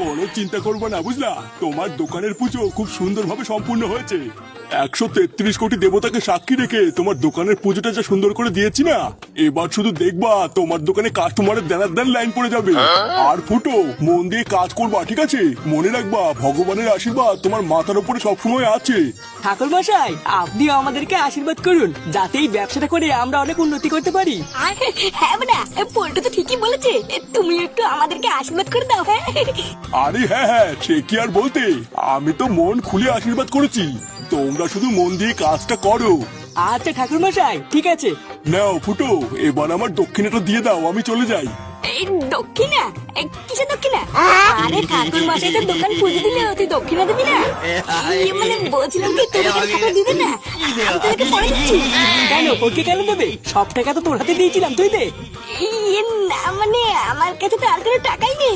কোনো চিন্তা করবো না, বুঝলা? তোমার দোকানের পুজো খুব সুন্দরভাবে সম্পূর্ণ হয়েছে। 133 কোটি দেবতাকে সাক্ষী রেখে তোমার দোকানের পুজোটা যা সুন্দর করে দিয়েছি না, এবার শুধু দেখবা তোমার দোকানে কাস্টমারের দেনার দেন লাইন পড়ে যাবে। আর ফুটো, মন দিয়ে কাজ করবা, ঠিক আছে? মনে রাখবা ভগবানের আশীর্বাদ তোমার মাথার উপরে সবসময় আছে। ঠাকুর মশাই, আপনিও আমাদেরকে আশীর্বাদ করুন যাতে এই ব্যবসাটা করে আমরা অনেক উন্নতি করতে পারি। হ্যাঁ না, পল্টু তো ঠিকই বলেছে, তুমি একটু আমাদেরকে আশীর্বাদ করে দাও। হ্যাঁ আরে হ্যাঁ হ্যাঁ, সে কি আর বলতে, আমি তো মন খুলে আশীর্বাদ করেছি। তোমরা শুধু মন দিয়ে কাজটা করো। আচ্ছা ঠাকুর মশাই, ঠিক আছে। নাও ফুটো, এবার আমার দক্ষিণাটা দিয়ে দাও, আমি চলে যাই। এই দক্ষিণা? কিসের দক্ষিণা? আরে ঠাকুর মশাই তো দোকান পুজো দিলে তুই দক্ষিণা দিবি না? মানে বলছিলাম কি, তোর টাকা দিবে না? আমি তোকে পরে দিচ্ছি। কেন, ওকে কেন দেবে? সব টাকা তো তোর হাতে দিয়েছিলাম, তুই দে। না মানে আমার কাছে তো আর কোনো টাকাই নেই।